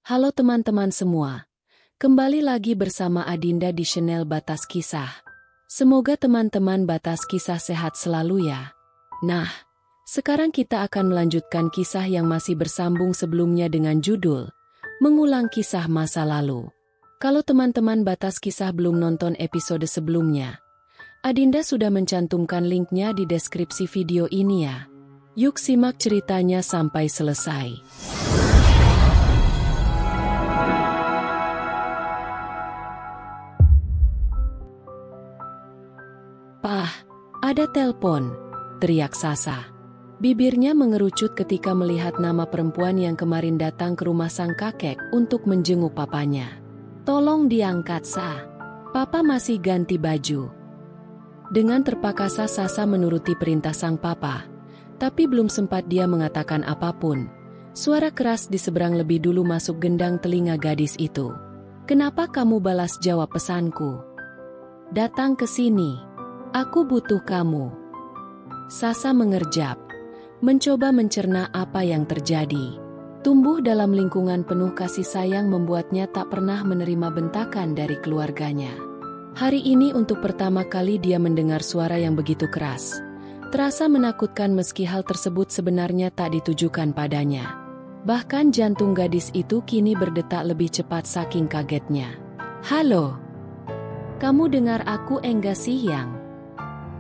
Halo teman-teman semua, kembali lagi bersama Adinda di channel Batas Kisah. Semoga teman-teman Batas Kisah sehat selalu ya. Nah, sekarang kita akan melanjutkan kisah yang masih bersambung sebelumnya dengan judul Mengulang Kisah Masa Lalu. Kalau teman-teman Batas Kisah belum nonton episode sebelumnya, Adinda sudah mencantumkan linknya di deskripsi video ini ya. Yuk simak ceritanya sampai selesai. "Pah, ada telepon," teriak Sasa. Bibirnya mengerucut ketika melihat nama perempuan yang kemarin datang ke rumah sang kakek untuk menjenguk papanya. "Tolong diangkat, Sa. Papa masih ganti baju." Dengan terpaksa Sasa menuruti perintah sang papa. Tapi belum sempat dia mengatakan apapun, suara keras di seberang lebih dulu masuk gendang telinga gadis itu. "Kenapa kamu balas jawab pesanku? Datang ke sini. Aku butuh kamu." Sasa mengerjap, mencoba mencerna apa yang terjadi. Tumbuh dalam lingkungan penuh kasih sayang membuatnya tak pernah menerima bentakan dari keluarganya. Hari ini untuk pertama kali dia mendengar suara yang begitu keras. Terasa menakutkan meski hal tersebut sebenarnya tak ditujukan padanya. Bahkan jantung gadis itu kini berdetak lebih cepat saking kagetnya. "Halo? Kamu dengar aku enggak sih, Yang?"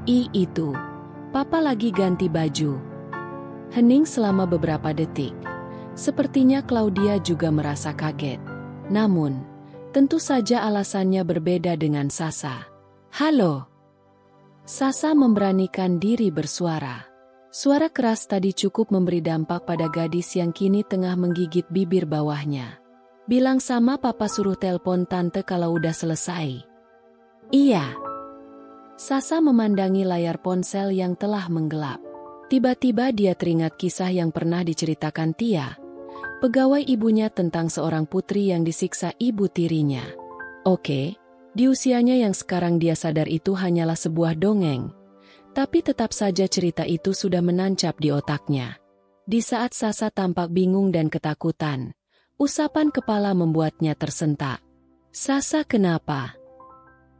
Itu. Papa lagi ganti baju." Hening selama beberapa detik. Sepertinya Claudia juga merasa kaget. Namun, tentu saja alasannya berbeda dengan Sasa. "Halo?" Sasa memberanikan diri bersuara. Suara keras tadi cukup memberi dampak pada gadis yang kini tengah menggigit bibir bawahnya. "Bilang sama papa suruh telepon tante kalau udah selesai." "Iya." Sasa memandangi layar ponsel yang telah menggelap. Tiba-tiba dia teringat kisah yang pernah diceritakan Tia, pegawai ibunya tentang seorang putri yang disiksa ibu tirinya. Oke. Di usianya yang sekarang dia sadar itu hanyalah sebuah dongeng. Tapi tetap saja cerita itu sudah menancap di otaknya. Di saat Sasa tampak bingung dan ketakutan, usapan kepala membuatnya tersentak. "Sasa, kenapa?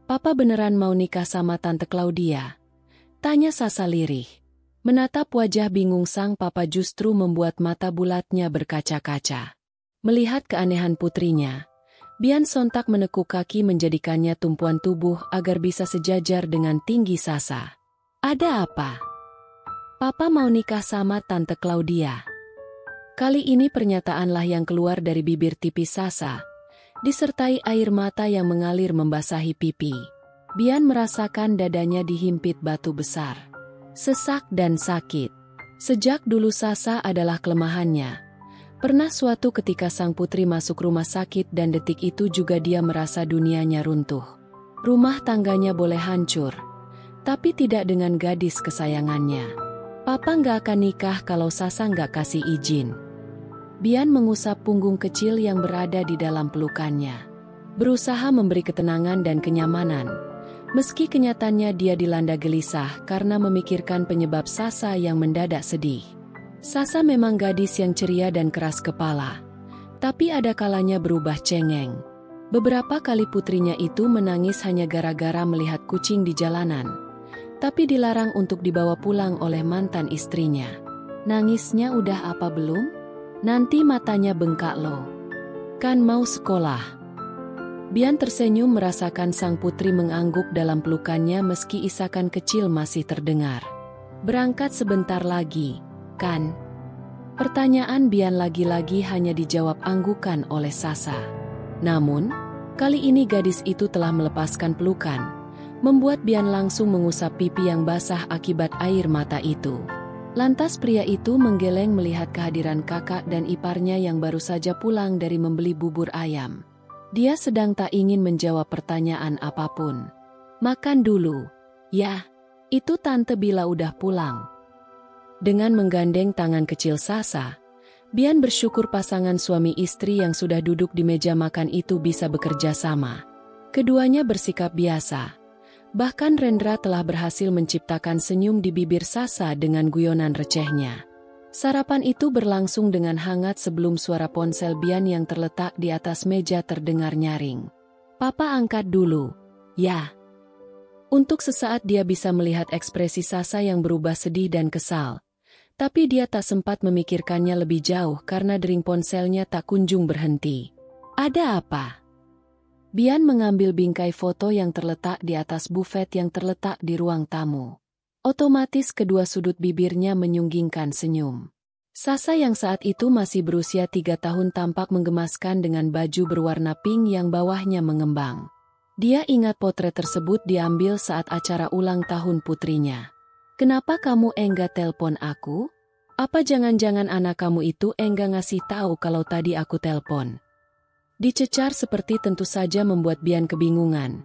Papa beneran mau nikah sama Tante Claudia?" tanya Sasa lirih. Menatap wajah bingung sang papa justru membuat mata bulatnya berkaca-kaca. Melihat keanehan putrinya, Bian sontak menekuk kaki menjadikannya tumpuan tubuh agar bisa sejajar dengan tinggi Sasa. "Ada apa? Papa mau nikah sama Tante Claudia?" Kali ini pernyataanlah yang keluar dari bibir tipis Sasa, disertai air mata yang mengalir membasahi pipi. Bian merasakan dadanya dihimpit batu besar. Sesak dan sakit. Sejak dulu Sasa adalah kelemahannya. Pernah suatu ketika sang putri masuk rumah sakit dan detik itu juga dia merasa dunianya runtuh. Rumah tangganya boleh hancur, tapi tidak dengan gadis kesayangannya. "Papa nggak akan nikah kalau Sasa nggak kasih izin." Bian mengusap punggung kecil yang berada di dalam pelukannya. Berusaha memberi ketenangan dan kenyamanan. Meski kenyataannya dia dilanda gelisah karena memikirkan penyebab Sasa yang mendadak sedih. Sasa memang gadis yang ceria dan keras kepala, tapi ada kalanya berubah cengeng. Beberapa kali putrinya itu menangis hanya gara-gara melihat kucing di jalanan, tapi dilarang untuk dibawa pulang oleh mantan istrinya. "Nangisnya udah apa belum? Nanti matanya bengkak loh. Kan mau sekolah." Bian tersenyum merasakan sang putri mengangguk dalam pelukannya meski isakan kecil masih terdengar. "Berangkat sebentar lagi, kan?" Pertanyaan Bian lagi-lagi hanya dijawab anggukan oleh Sasa. Namun, kali ini gadis itu telah melepaskan pelukan, membuat Bian langsung mengusap pipi yang basah akibat air mata itu. Lantas pria itu menggeleng melihat kehadiran kakak dan iparnya yang baru saja pulang dari membeli bubur ayam. Dia sedang tak ingin menjawab pertanyaan apapun. "Makan dulu, ya. Itu Tante bila udah pulang." Dengan menggandeng tangan kecil Sasa, Bian bersyukur pasangan suami istri yang sudah duduk di meja makan itu bisa bekerja sama. Keduanya bersikap biasa. Bahkan Rendra telah berhasil menciptakan senyum di bibir Sasa dengan guyonan recehnya. Sarapan itu berlangsung dengan hangat sebelum suara ponsel Bian yang terletak di atas meja terdengar nyaring. Papa angkat dulu. Ya. Untuk sesaat dia bisa melihat ekspresi Sasa yang berubah sedih dan kesal. Tapi dia tak sempat memikirkannya lebih jauh karena dering ponselnya tak kunjung berhenti. Ada apa? Bian mengambil bingkai foto yang terletak di atas bufet yang terletak di ruang tamu. Otomatis kedua sudut bibirnya menyunggingkan senyum. Sasa yang saat itu masih berusia 3 tahun tampak menggemaskan dengan baju berwarna pink yang bawahnya mengembang. Dia ingat potret tersebut diambil saat acara ulang tahun putrinya. Kenapa kamu enggak telpon aku? Apa jangan-jangan anak kamu itu enggak ngasih tahu kalau tadi aku telpon? Dicecar seperti tentu saja membuat Bian kebingungan.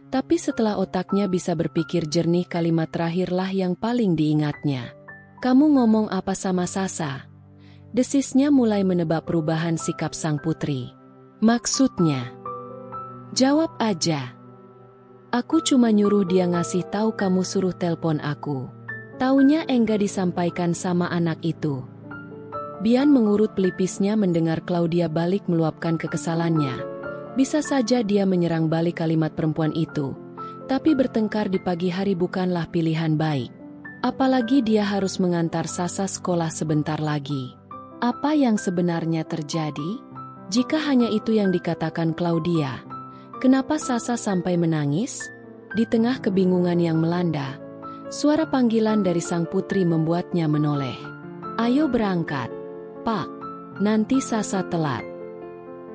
Tapi setelah otaknya bisa berpikir jernih, kalimat terakhirlah yang paling diingatnya. Kamu ngomong apa sama Sasa? Desisnya mulai menebak perubahan sikap sang putri. Maksudnya? Jawab aja. Aku cuma nyuruh dia ngasih tahu kamu suruh telpon aku. Taunya enggak disampaikan sama anak itu. Bian mengurut pelipisnya mendengar Claudia balik meluapkan kekesalannya. Bisa saja dia menyerang balik kalimat perempuan itu. Tapi bertengkar di pagi hari bukanlah pilihan baik. Apalagi dia harus mengantar Sasa sekolah sebentar lagi. Apa yang sebenarnya terjadi? Jika hanya itu yang dikatakan Claudia, kenapa Sasa sampai menangis? Di tengah kebingungan yang melanda, suara panggilan dari sang putri membuatnya menoleh. Ayo berangkat, Pak. Nanti Sasa telat.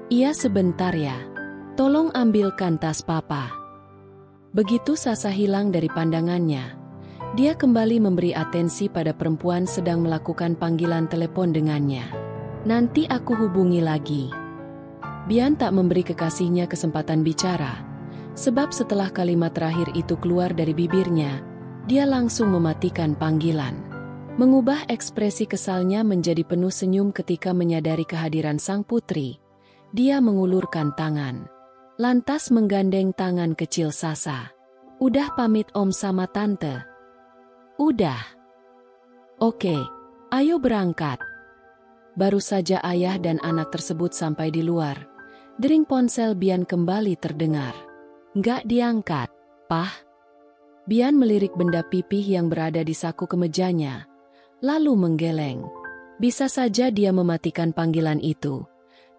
Iya sebentar ya. Tolong ambilkan tas papa. Begitu Sasa hilang dari pandangannya, dia kembali memberi atensi pada perempuan sedang melakukan panggilan telepon dengannya. Nanti aku hubungi lagi. Bian tak memberi kekasihnya kesempatan bicara, sebab setelah kalimat terakhir itu keluar dari bibirnya, dia langsung mematikan panggilan. Mengubah ekspresi kesalnya menjadi penuh senyum ketika menyadari kehadiran sang putri. Dia mengulurkan tangan. Lantas menggandeng tangan kecil Sasa. Udah pamit om sama tante? Udah. Oke, ayo berangkat. Baru saja ayah dan anak tersebut sampai di luar, dering ponsel Bian kembali terdengar. Nggak diangkat, Pah. Bian melirik benda pipih yang berada di saku kemejanya, lalu menggeleng. Bisa saja dia mematikan panggilan itu.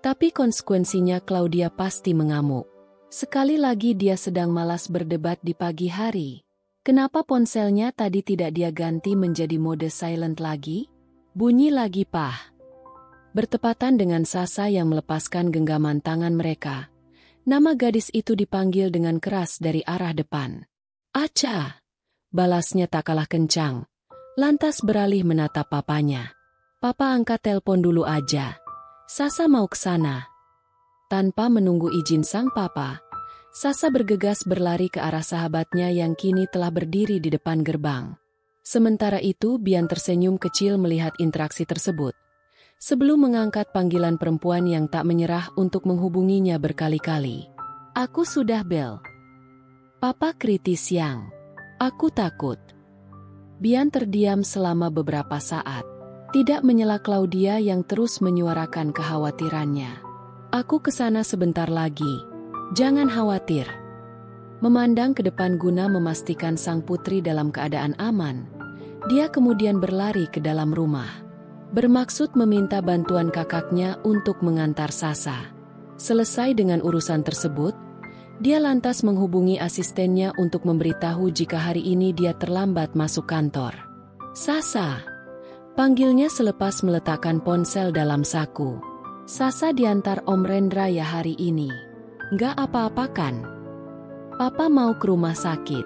Tapi konsekuensinya Claudia pasti mengamuk. Sekali lagi dia sedang malas berdebat di pagi hari. Kenapa ponselnya tadi tidak dia ganti menjadi mode silent lagi? Bunyi lagi, Pah. Bertepatan dengan Sasa yang melepaskan genggaman tangan mereka, nama gadis itu dipanggil dengan keras dari arah depan. Aca! Balasnya tak kalah kencang. Lantas beralih menatap papanya. Papa angkat telepon dulu aja. Sasa mau ke sana. Tanpa menunggu izin sang papa, Sasa bergegas berlari ke arah sahabatnya yang kini telah berdiri di depan gerbang. Sementara itu Bian tersenyum kecil melihat interaksi tersebut. Sebelum mengangkat panggilan perempuan yang tak menyerah untuk menghubunginya berkali-kali. Aku sudah bel. Papa kritis yang. Aku takut. Bian terdiam selama beberapa saat. Tidak menyela Claudia yang terus menyuarakan kekhawatirannya. Aku kesana sebentar lagi. Jangan khawatir. Memandang ke depan guna memastikan sang putri dalam keadaan aman, dia kemudian berlari ke dalam rumah. Bermaksud meminta bantuan kakaknya untuk mengantar Sasa. Selesai dengan urusan tersebut, dia lantas menghubungi asistennya untuk memberitahu jika hari ini dia terlambat masuk kantor. Sasa! Panggilnya selepas meletakkan ponsel dalam saku. Sasa diantar Om Rendra ya hari ini. Nggak apa-apa kan? Papa mau ke rumah sakit.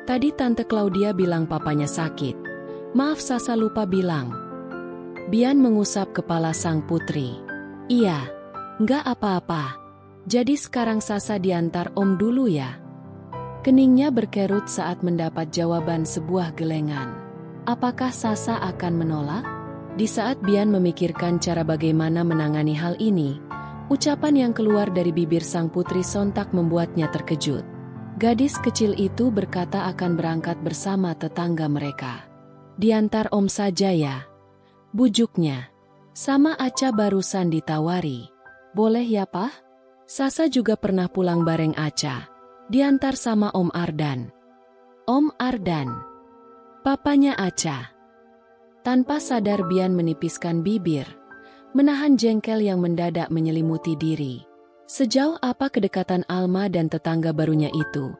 Tadi Tante Claudia bilang papanya sakit. Maaf Sasa lupa bilang. Bian mengusap kepala sang putri. Iya, nggak apa-apa. Jadi sekarang Sasa diantar Om dulu ya. Keningnya berkerut saat mendapat jawaban sebuah gelengan. Apakah Sasa akan menolak? Di saat Bian memikirkan cara bagaimana menangani hal ini, ucapan yang keluar dari bibir sang putri sontak membuatnya terkejut. Gadis kecil itu berkata akan berangkat bersama tetangga mereka. Diantar Om saja ya. bujuknya. Sama Aca barusan ditawari. Boleh ya, Pak? Sasa juga pernah pulang bareng Aca. Diantar sama Om Ardan. Om Ardan. Papanya Aca. Tanpa sadar Bian menipiskan bibir, menahan jengkel yang mendadak menyelimuti diri. Sejauh apa kedekatan Alma dan tetangga barunya itu?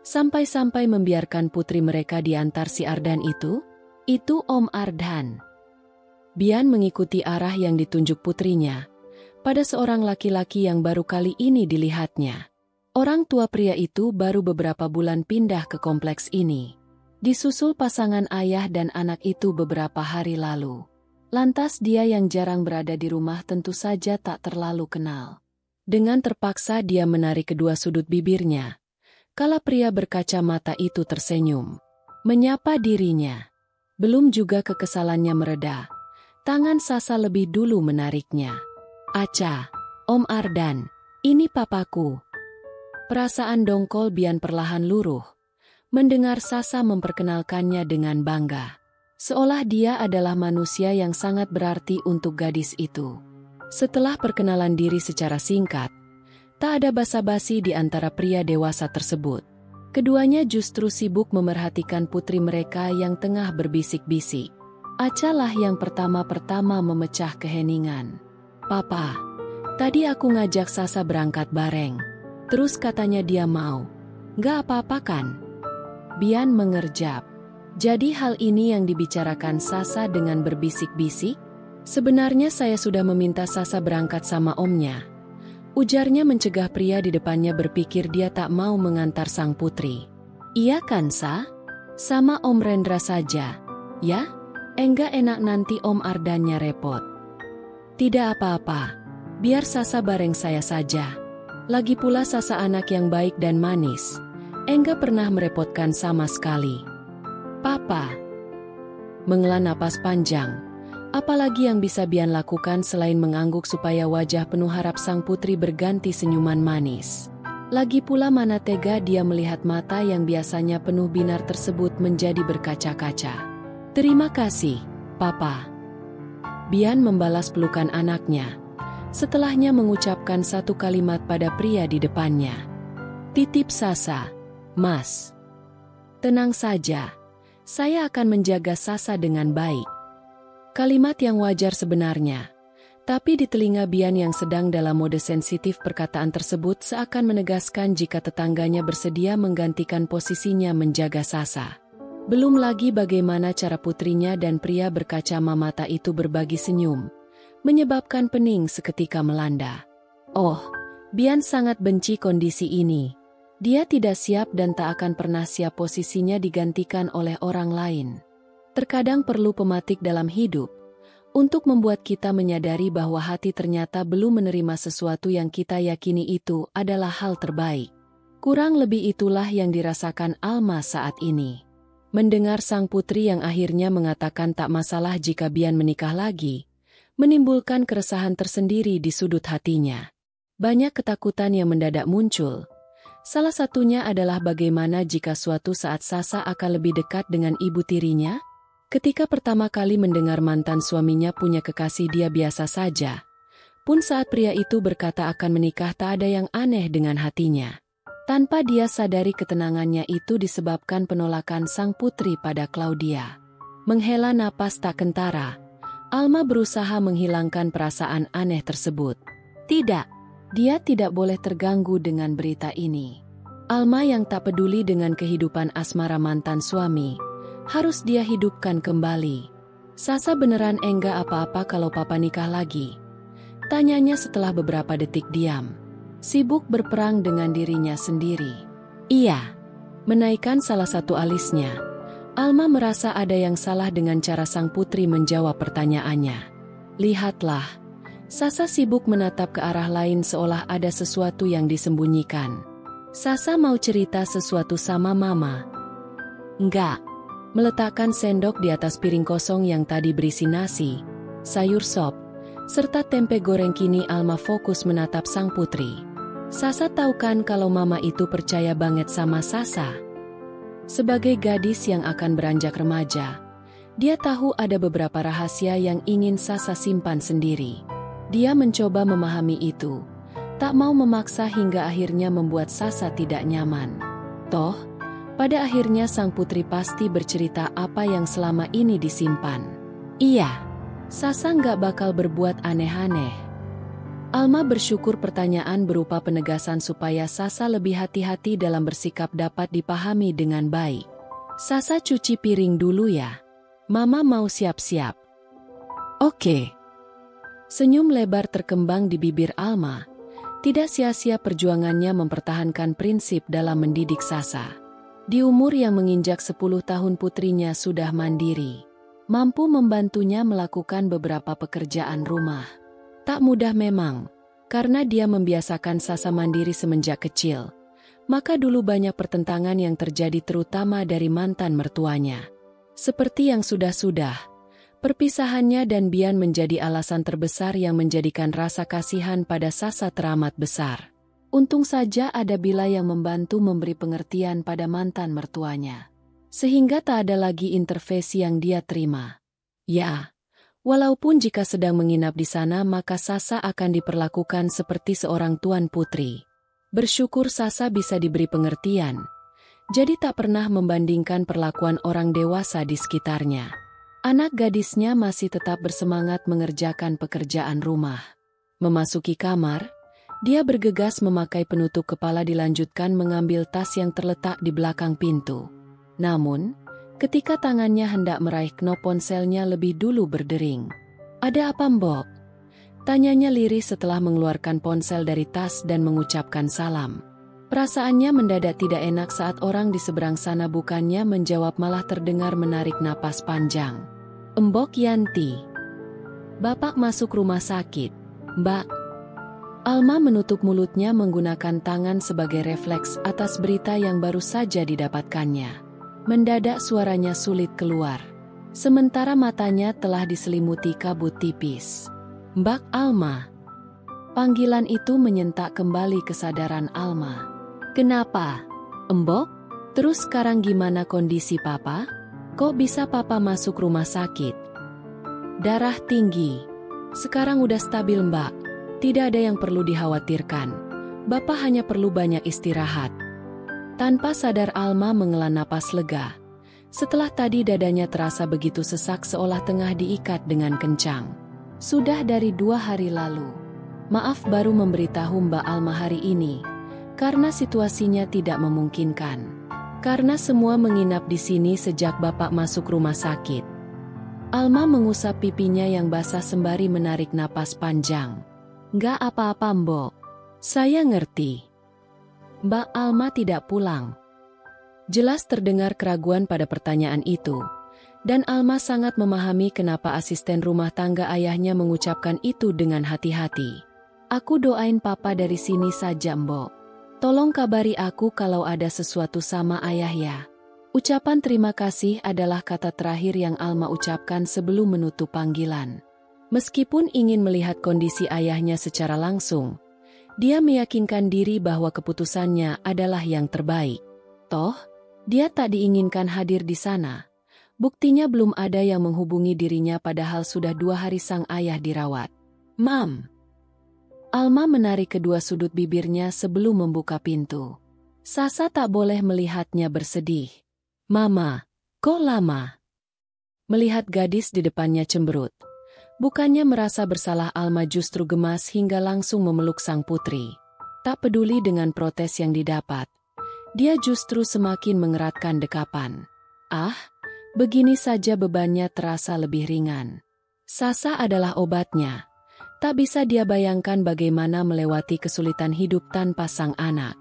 Sampai-sampai membiarkan putri mereka diantar si Ardan itu? Itu Om Ardan. Bian mengikuti arah yang ditunjuk putrinya, pada seorang laki-laki yang baru kali ini dilihatnya. Orang tua pria itu baru beberapa bulan pindah ke kompleks ini. Disusul pasangan ayah dan anak itu beberapa hari lalu. Lantas dia yang jarang berada di rumah tentu saja tak terlalu kenal. Dengan terpaksa dia menarik kedua sudut bibirnya. Kala pria berkacamata itu tersenyum, menyapa dirinya. Belum juga kekesalannya mereda, tangan Sasa lebih dulu menariknya. Aca, Om Ardan, ini papaku. Perasaan dongkol Bian perlahan luruh, mendengar Sasa memperkenalkannya dengan bangga. Seolah dia adalah manusia yang sangat berarti untuk gadis itu. Setelah perkenalan diri secara singkat, tak ada basa-basi di antara pria dewasa tersebut. Keduanya justru sibuk memerhatikan putri mereka yang tengah berbisik-bisik. Aca lah yang pertama-pertama memecah keheningan. Papa, tadi aku ngajak Sasa berangkat bareng. Terus katanya dia mau. Gak apa-apa kan? Bian mengerjap. Jadi hal ini yang dibicarakan Sasa dengan berbisik-bisik? Sebenarnya saya sudah meminta Sasa berangkat sama omnya. Ujarnya mencegah pria di depannya berpikir dia tak mau mengantar sang putri. Iya kan, Sa? Sama Om Rendra saja, ya? Enggak enak nanti Om Ardannya repot. Tidak apa-apa, biar Sasa bareng saya saja. Lagi pula Sasa anak yang baik dan manis. Enggak pernah merepotkan sama sekali. Papa. Menghela napas panjang. Apalagi yang bisa Bian lakukan selain mengangguk supaya wajah penuh harap sang putri berganti senyuman manis. Lagi pula mana tega dia melihat mata yang biasanya penuh binar tersebut menjadi berkaca-kaca. Terima kasih, Papa. Bian membalas pelukan anaknya. Setelahnya mengucapkan satu kalimat pada pria di depannya. Titip Sasa, Mas. Tenang saja, saya akan menjaga Sasa dengan baik. Kalimat yang wajar sebenarnya, tapi di telinga Bian yang sedang dalam mode sensitif perkataan tersebut seakan menegaskan jika tetangganya bersedia menggantikan posisinya menjaga Sasa. Belum lagi bagaimana cara putrinya dan pria berkacamata itu berbagi senyum, menyebabkan pening seketika melanda. Oh, Bian sangat benci kondisi ini. Dia tidak siap dan tak akan pernah siap posisinya digantikan oleh orang lain. Terkadang perlu pematik dalam hidup, untuk membuat kita menyadari bahwa hati ternyata belum menerima sesuatu yang kita yakini itu adalah hal terbaik. Kurang lebih itulah yang dirasakan Alma saat ini. Mendengar sang putri yang akhirnya mengatakan tak masalah jika Bian menikah lagi, menimbulkan keresahan tersendiri di sudut hatinya. Banyak ketakutan yang mendadak muncul. Salah satunya adalah bagaimana jika suatu saat Sasa akan lebih dekat dengan ibu tirinya? Ketika pertama kali mendengar mantan suaminya punya kekasih dia biasa saja. Pun saat pria itu berkata akan menikah tak ada yang aneh dengan hatinya. Tanpa dia sadari ketenangannya itu disebabkan penolakan sang putri pada Claudia. Menghela napas tak kentara, Alma berusaha menghilangkan perasaan aneh tersebut. Tidak, dia tidak boleh terganggu dengan berita ini. Alma yang tak peduli dengan kehidupan asmara mantan suami, harus dia hidupkan kembali. Sasa beneran enggak apa-apa kalau papa nikah lagi? Tanyanya setelah beberapa detik diam. Sibuk berperang dengan dirinya sendiri. Iya. Menaikkan salah satu alisnya. Alma merasa ada yang salah dengan cara sang putri menjawab pertanyaannya. Lihatlah. Sasa sibuk menatap ke arah lain seolah ada sesuatu yang disembunyikan. Sasa mau cerita sesuatu sama mama? Enggak. Meletakkan sendok di atas piring kosong yang tadi berisi nasi, sayur sop, serta tempe goreng kini Alma fokus menatap sang putri. Sasa tahu kan kalau mama itu percaya banget sama Sasa. Sebagai gadis yang akan beranjak remaja, Dia tahu ada beberapa rahasia yang ingin Sasa simpan sendiri. Dia mencoba memahami itu, tak mau memaksa hingga akhirnya membuat Sasa tidak nyaman. Toh, pada akhirnya sang putri pasti bercerita apa yang selama ini disimpan. Iya, Sasa nggak bakal berbuat aneh-aneh. Alma bersyukur pertanyaan berupa penegasan supaya Sasa lebih hati-hati dalam bersikap dapat dipahami dengan baik. Sasa cuci piring dulu ya. Mama mau siap-siap. Oke. Senyum lebar terkembang di bibir Alma. Tidak sia-sia perjuangannya mempertahankan prinsip dalam mendidik Sasa. Di umur yang menginjak 10 tahun putrinya sudah mandiri. Mampu membantunya melakukan beberapa pekerjaan rumah. Tak mudah memang, karena dia membiasakan Sasa mandiri semenjak kecil. Maka dulu banyak pertentangan yang terjadi terutama dari mantan mertuanya. Seperti yang sudah-sudah, perpisahannya dan Bian menjadi alasan terbesar yang menjadikan rasa kasihan pada Sasa teramat besar. Untung saja ada Bila yang membantu memberi pengertian pada mantan mertuanya. Sehingga tak ada lagi intervensi yang dia terima. Ya, walaupun jika sedang menginap di sana maka Sasa akan diperlakukan seperti seorang tuan putri. Bersyukur Sasa bisa diberi pengertian, jadi tak pernah membandingkan perlakuan orang dewasa di sekitarnya. Anak gadisnya masih tetap bersemangat mengerjakan pekerjaan rumah. Memasuki kamar, dia bergegas memakai penutup kepala dilanjutkan mengambil tas yang terletak di belakang pintu. Namun, ketika tangannya hendak meraih knop ponselnya lebih dulu berdering. Ada apa Mbok? Tanyanya lirih setelah mengeluarkan ponsel dari tas dan mengucapkan salam. Perasaannya mendadak tidak enak saat orang di seberang sana bukannya menjawab malah terdengar menarik napas panjang. Mbok Yanti. Bapak masuk rumah sakit, Mbak. Alma menutup mulutnya menggunakan tangan sebagai refleks atas berita yang baru saja didapatkannya. Mendadak suaranya sulit keluar. Sementara matanya telah diselimuti kabut tipis. Mbak Alma. Panggilan itu menyentak kembali kesadaran Alma. Kenapa? Mbok? Terus sekarang gimana kondisi Papa? Kok bisa Papa masuk rumah sakit? Darah tinggi. Sekarang udah stabil Mbak. Tidak ada yang perlu dikhawatirkan. Bapak hanya perlu banyak istirahat. Tanpa sadar Alma menghela napas lega. Setelah tadi dadanya terasa begitu sesak seolah tengah diikat dengan kencang. Sudah dari 2 hari lalu. Maaf baru memberitahu Mbak Alma hari ini. Karena situasinya tidak memungkinkan. Karena semua menginap di sini sejak Bapak masuk rumah sakit. Alma mengusap pipinya yang basah sembari menarik napas panjang. Nggak apa-apa Mbok. Saya ngerti. Mbak Alma tidak pulang. Jelas terdengar keraguan pada pertanyaan itu. Dan Alma sangat memahami kenapa asisten rumah tangga ayahnya mengucapkan itu dengan hati-hati. Aku doain Papa dari sini saja Mbok. Tolong kabari aku kalau ada sesuatu sama ayah ya. Ucapan terima kasih adalah kata terakhir yang Alma ucapkan sebelum menutup panggilan. Meskipun ingin melihat kondisi ayahnya secara langsung, dia meyakinkan diri bahwa keputusannya adalah yang terbaik. Toh, dia tak diinginkan hadir di sana. Buktinya belum ada yang menghubungi dirinya padahal sudah 2 hari sang ayah dirawat. Mam. Alma menarik kedua sudut bibirnya sebelum membuka pintu. Sasa tak boleh melihatnya bersedih. Mama, kok lama? Melihat gadis di depannya cemberut. Bukannya merasa bersalah Alma justru gemas hingga langsung memeluk sang putri. Tak peduli dengan protes yang didapat. Dia justru semakin mengeratkan dekapan. Ah, begini saja bebannya terasa lebih ringan. Sasa adalah obatnya. Tak bisa dia bayangkan bagaimana melewati kesulitan hidup tanpa sang anak.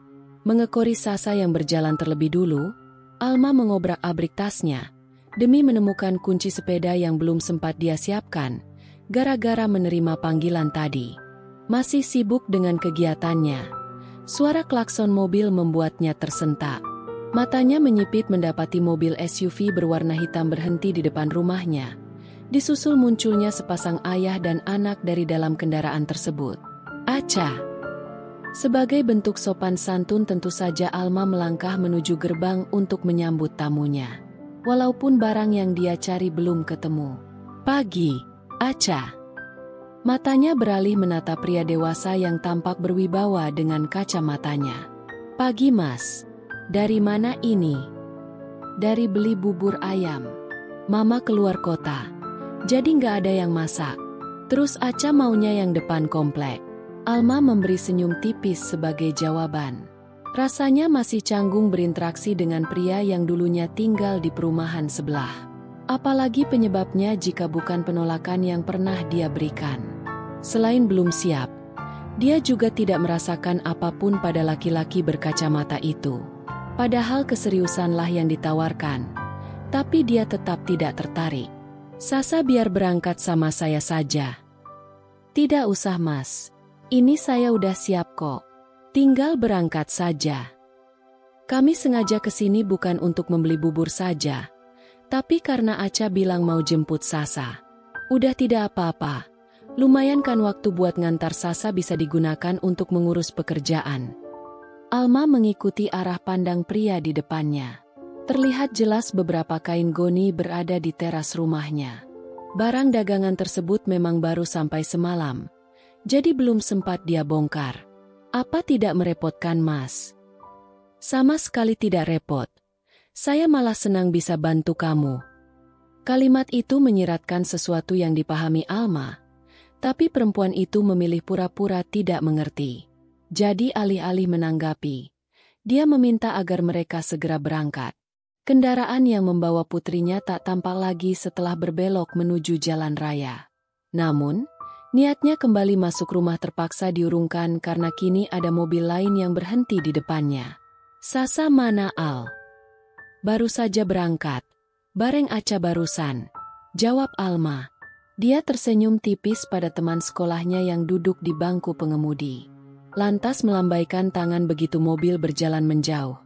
Mengekori Sasa yang berjalan terlebih dulu, Alma mengobrak-abrik tasnya, demi menemukan kunci sepeda yang belum sempat dia siapkan, gara-gara menerima panggilan tadi. Masih sibuk dengan kegiatannya. Suara klakson mobil membuatnya tersentak. Matanya menyipit mendapati mobil SUV berwarna hitam berhenti di depan rumahnya. Disusul munculnya sepasang ayah dan anak dari dalam kendaraan tersebut. Acha. Sebagai bentuk sopan santun tentu saja Alma melangkah menuju gerbang untuk menyambut tamunya. walaupun barang yang dia cari belum ketemu. Pagi, Aca. Matanya beralih menatap pria dewasa yang tampak berwibawa dengan kacamatanya. Pagi Mas. Dari mana ini? Dari beli bubur ayam. Mama keluar kota. Jadi nggak ada yang masak. Terus Aca maunya yang depan komplek. Alma memberi senyum tipis sebagai jawaban. Rasanya masih canggung berinteraksi dengan pria yang dulunya tinggal di perumahan sebelah. Apalagi penyebabnya jika bukan penolakan yang pernah dia berikan. Selain belum siap, dia juga tidak merasakan apapun pada laki-laki berkacamata itu. Padahal keseriusanlah yang ditawarkan, tapi dia tetap tidak tertarik. Sasa biar berangkat sama saya saja. Tidak usah Mas, ini saya udah siap kok. Tinggal berangkat saja. Kami sengaja kesini bukan untuk membeli bubur saja. Tapi karena Aca bilang mau jemput Sasa. Udah tidak apa-apa. Lumayan kan waktu buat ngantar Sasa bisa digunakan untuk mengurus pekerjaan. Alma mengikuti arah pandang pria di depannya. Terlihat jelas beberapa kain goni berada di teras rumahnya. Barang dagangan tersebut memang baru sampai semalam. Jadi belum sempat dia bongkar. Apa tidak merepotkan Mas? Sama sekali tidak repot. Saya malah senang bisa bantu kamu. Kalimat itu menyiratkan sesuatu yang dipahami Alma, tapi perempuan itu memilih pura-pura tidak mengerti. Jadi alih-alih menanggapi, dia meminta agar mereka segera berangkat. Kendaraan yang membawa putrinya tak tampak lagi setelah berbelok menuju jalan raya. Namun, niatnya kembali masuk rumah terpaksa diurungkan karena kini ada mobil lain yang berhenti di depannya. Sasa mana Al? Baru saja berangkat. Bareng Aca barusan. Jawab Alma. Dia tersenyum tipis pada teman sekolahnya yang duduk di bangku pengemudi. Lantas melambaikan tangan begitu mobil berjalan menjauh.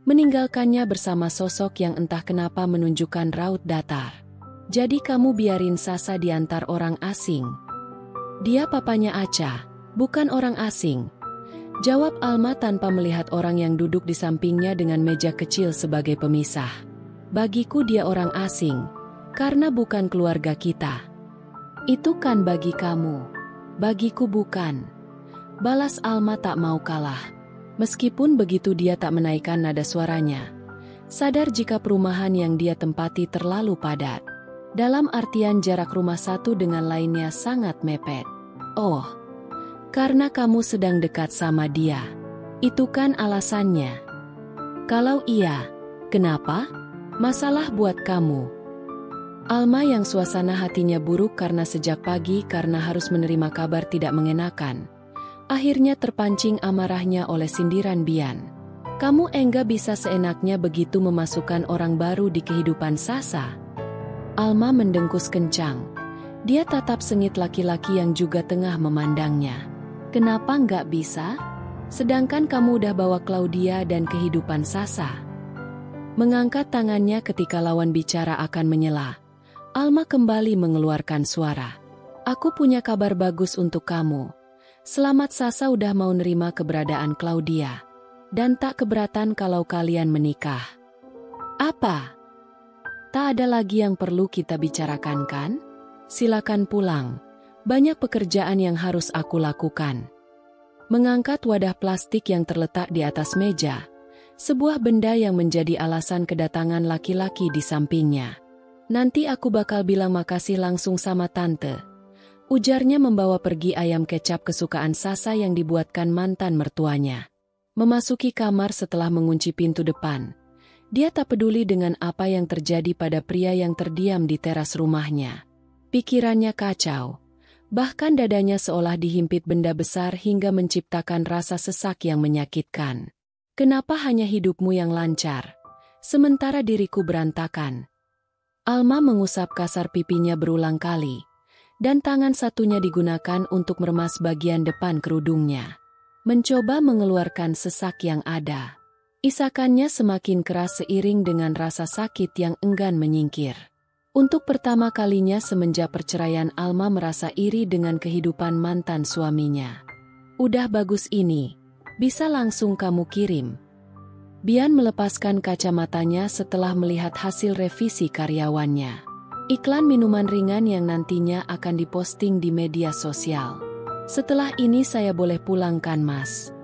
Meninggalkannya bersama sosok yang entah kenapa menunjukkan raut datar. Jadi kamu biarin Sasa diantar orang asing. Dia papanya Aca, bukan orang asing. Jawab Alma tanpa melihat orang yang duduk di sampingnya dengan meja kecil sebagai pemisah. Bagiku dia orang asing, karena bukan keluarga kita. Itu kan bagi kamu. Bagiku bukan. Balas Alma tak mau kalah. Meskipun begitu dia tak menaikkan nada suaranya. Sadar jika perumahan yang dia tempati terlalu padat. Dalam artian jarak rumah satu dengan lainnya sangat mepet. Oh. Karena kamu sedang dekat sama dia. Itu kan alasannya. Kalau iya, kenapa? Masalah buat kamu. Alma yang suasana hatinya buruk karena sejak pagi karena harus menerima kabar tidak mengenakan. Akhirnya terpancing amarahnya oleh sindiran Bian. Kamu enggak bisa seenaknya begitu memasukkan orang baru di kehidupan Sasa. Alma mendengkus kencang. Dia tatap sengit laki-laki yang juga tengah memandangnya. Kenapa nggak bisa? Sedangkan kamu udah bawa Claudia dan kehidupan Sasa. Mengangkat tangannya ketika lawan bicara akan menyela. Alma kembali mengeluarkan suara. Aku punya kabar bagus untuk kamu. Selamat Sasa udah mau nerima keberadaan Claudia. Dan tak keberatan kalau kalian menikah. Apa? Tak ada lagi yang perlu kita bicarakan kan? Silakan pulang. Banyak pekerjaan yang harus aku lakukan. Mengangkat wadah plastik yang terletak di atas meja, sebuah benda yang menjadi alasan kedatangan laki-laki di sampingnya. Nanti aku bakal bilang makasih langsung sama tante. Ujarnya membawa pergi ayam kecap kesukaan Sasa yang dibuatkan mantan mertuanya. Memasuki kamar setelah mengunci pintu depan. Dia tak peduli dengan apa yang terjadi pada pria yang terdiam di teras rumahnya. Pikirannya kacau. Bahkan dadanya seolah dihimpit benda besar hingga menciptakan rasa sesak yang menyakitkan. Kenapa hanya hidupmu yang lancar, sementara diriku berantakan? Alma mengusap kasar pipinya berulang kali, dan tangan satunya digunakan untuk meremas bagian depan kerudungnya. Mencoba mengeluarkan sesak yang ada. Isakannya semakin keras seiring dengan rasa sakit yang enggan menyingkir. Untuk pertama kalinya semenjak perceraian Alma merasa iri dengan kehidupan mantan suaminya. Udah bagus ini, bisa langsung kamu kirim. Bian melepaskan kacamatanya setelah melihat hasil revisi karyawannya. Iklan minuman ringan yang nantinya akan diposting di media sosial. Setelah ini saya boleh pulang kan, Mas?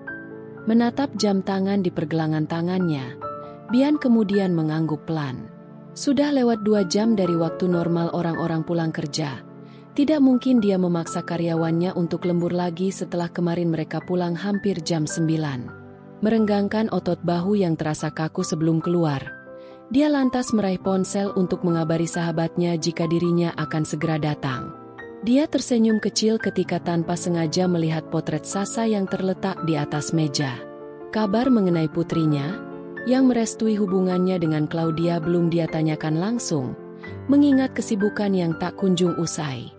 Menatap jam tangan di pergelangan tangannya, Bian kemudian mengangguk pelan. Sudah lewat 2 jam dari waktu normal orang-orang pulang kerja. Tidak mungkin dia memaksa karyawannya untuk lembur lagi setelah kemarin mereka pulang hampir jam 9. Merenggangkan otot bahu yang terasa kaku sebelum keluar, dia lantas meraih ponsel untuk mengabari sahabatnya jika dirinya akan segera datang. Dia tersenyum kecil ketika tanpa sengaja melihat potret Sasa yang terletak di atas meja. Kabar mengenai putrinya, yang merestui hubungannya dengan Claudia belum dia tanyakan langsung, mengingat kesibukan yang tak kunjung usai.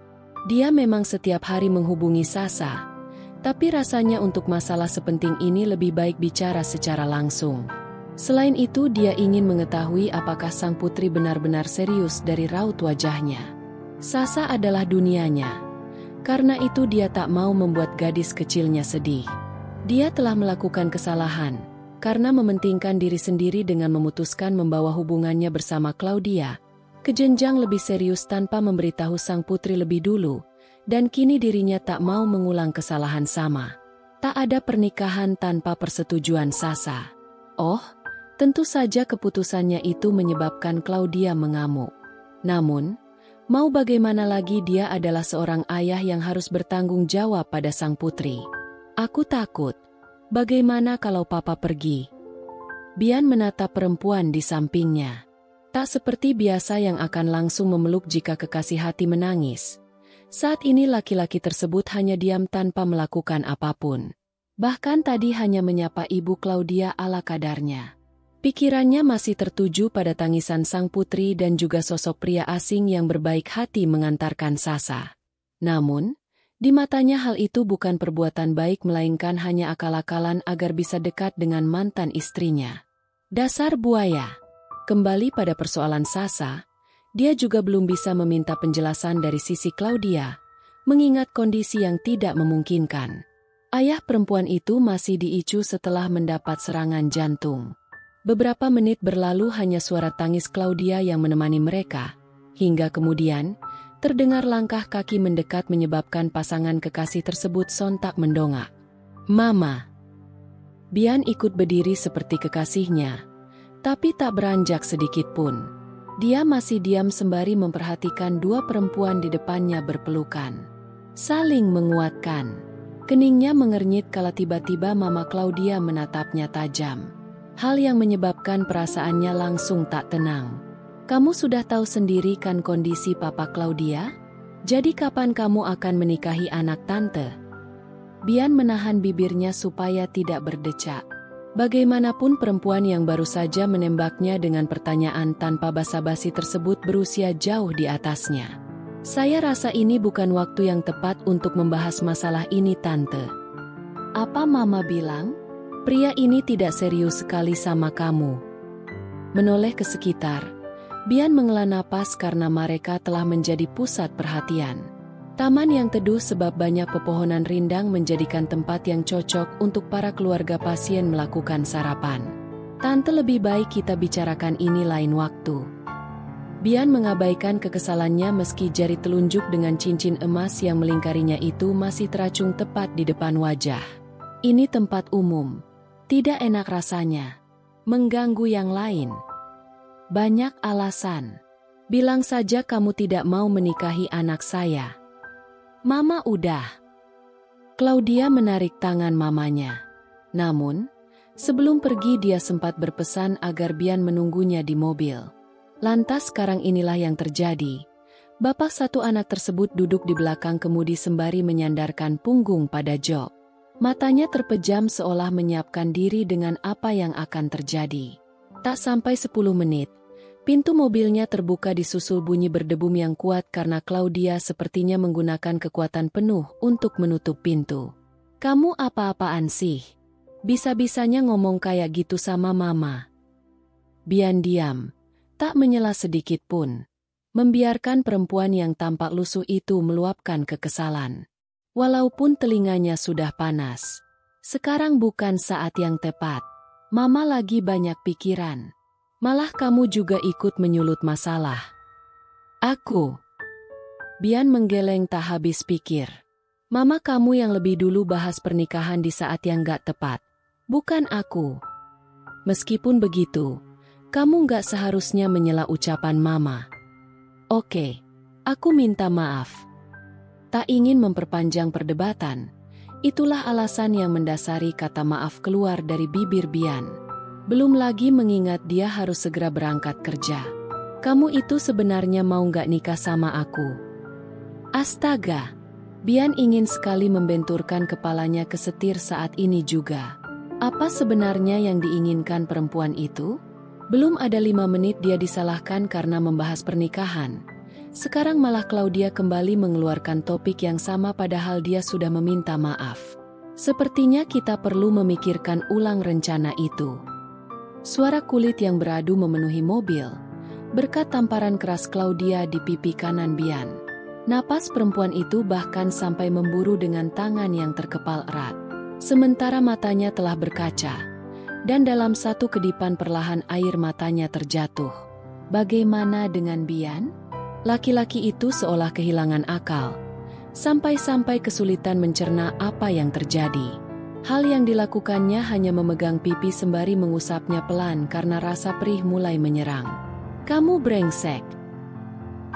Dia memang setiap hari menghubungi Sasa, tapi rasanya untuk masalah sepenting ini lebih baik bicara secara langsung. Selain itu dia ingin mengetahui apakah sang putri benar-benar serius dari raut wajahnya. Sasa adalah dunianya. Karena itu dia tak mau membuat gadis kecilnya sedih. Dia telah melakukan kesalahan, karena mementingkan diri sendiri dengan memutuskan membawa hubungannya bersama Claudia ke jenjang lebih serius tanpa memberitahu sang putri lebih dulu. Dan kini dirinya tak mau mengulang kesalahan sama. Tak ada pernikahan tanpa persetujuan Sasa. Oh, tentu saja keputusannya itu menyebabkan Claudia mengamuk. Namun, mau bagaimana lagi dia adalah seorang ayah yang harus bertanggung jawab pada sang putri. Aku takut. Bagaimana kalau papa pergi? Bian menatap perempuan di sampingnya. Tak seperti biasa yang akan langsung memeluk jika kekasih hati menangis. Saat ini laki-laki tersebut hanya diam tanpa melakukan apapun. Bahkan tadi hanya menyapa ibu Claudia ala kadarnya. Pikirannya masih tertuju pada tangisan sang putri dan juga sosok pria asing yang berbaik hati mengantarkan Sasa. Namun, di matanya hal itu bukan perbuatan baik melainkan hanya akal-akalan agar bisa dekat dengan mantan istrinya. Dasar buaya. Kembali pada persoalan Sasa, dia juga belum bisa meminta penjelasan dari sisi Claudia, mengingat kondisi yang tidak memungkinkan. Ayah perempuan itu masih diicu setelah mendapat serangan jantung. Beberapa menit berlalu hanya suara tangis Claudia yang menemani mereka, hingga kemudian terdengar langkah kaki mendekat menyebabkan pasangan kekasih tersebut sontak mendongak. Mama. Bian ikut berdiri seperti kekasihnya, tapi tak beranjak sedikit pun. Dia masih diam sembari memperhatikan 2 perempuan di depannya berpelukan. Saling menguatkan. Keningnya mengernyit kala tiba-tiba Mama Claudia menatapnya tajam. Hal yang menyebabkan perasaannya langsung tak tenang. Kamu sudah tahu sendiri kan kondisi Papa Claudia? Jadi kapan kamu akan menikahi anak tante? Bian menahan bibirnya supaya tidak berdecak. Bagaimanapun perempuan yang baru saja menembaknya dengan pertanyaan tanpa basa-basi tersebut berusia jauh di atasnya. Saya rasa ini bukan waktu yang tepat untuk membahas masalah ini, Tante. Apa Mama bilang? Pria ini tidak serius sekali sama kamu. Menoleh ke sekitar, Bian menghela napas karena mereka telah menjadi pusat perhatian. Taman yang teduh sebab banyak pepohonan rindang menjadikan tempat yang cocok untuk para keluarga pasien melakukan sarapan. Tante, lebih baik kita bicarakan ini lain waktu. Bian mengabaikan kekesalannya meski jari telunjuk dengan cincin emas yang melingkarinya itu masih teracung tepat di depan wajah. Ini tempat umum. Tidak enak rasanya. Mengganggu yang lain. Banyak alasan. Bilang saja kamu tidak mau menikahi anak saya. Mama udah. Claudia menarik tangan mamanya. Namun, sebelum pergi dia sempat berpesan agar Bian menunggunya di mobil. Lantas sekarang inilah yang terjadi. Bapak satu anak tersebut duduk di belakang kemudi sembari menyandarkan punggung pada jok. Matanya terpejam seolah menyiapkan diri dengan apa yang akan terjadi. Tak sampai 10 menit. Pintu mobilnya terbuka disusul bunyi berdebum yang kuat karena Claudia sepertinya menggunakan kekuatan penuh untuk menutup pintu. Kamu apa-apaan sih? Bisa-bisanya ngomong kayak gitu sama Mama. Bian diam, tak menyela sedikit pun. Membiarkan perempuan yang tampak lusuh itu meluapkan kekesalan. Walaupun telinganya sudah panas. Sekarang bukan saat yang tepat. Mama lagi banyak pikiran. Malah kamu juga ikut menyulut masalah. Aku. Bian menggeleng tak habis pikir. Mama kamu yang lebih dulu bahas pernikahan di saat yang gak tepat. Bukan aku. Meskipun begitu, kamu gak seharusnya menyela ucapan mama. Oke, aku minta maaf. Tak ingin memperpanjang perdebatan. Itulah alasan yang mendasari kata maaf keluar dari bibir Bian. Belum lagi mengingat dia harus segera berangkat kerja. Kamu itu sebenarnya mau gak nikah sama aku? Astaga! Bian ingin sekali membenturkan kepalanya ke setir saat ini juga. Apa sebenarnya yang diinginkan perempuan itu? Belum ada 5 menit dia disalahkan karena membahas pernikahan. Sekarang malah Claudia kembali mengeluarkan topik yang sama padahal dia sudah meminta maaf. Sepertinya kita perlu memikirkan ulang rencana itu. Suara kulit yang beradu memenuhi mobil, berkat tamparan keras Claudia di pipi kanan Bian. Napas perempuan itu bahkan sampai memburu dengan tangan yang terkepal erat. Sementara matanya telah berkaca, dan dalam satu kedipan perlahan air matanya terjatuh. Bagaimana dengan Bian? Laki-laki itu seolah kehilangan akal, sampai-sampai kesulitan mencerna apa yang terjadi. Hal yang dilakukannya hanya memegang pipi sembari mengusapnya pelan karena rasa perih mulai menyerang. Kamu brengsek.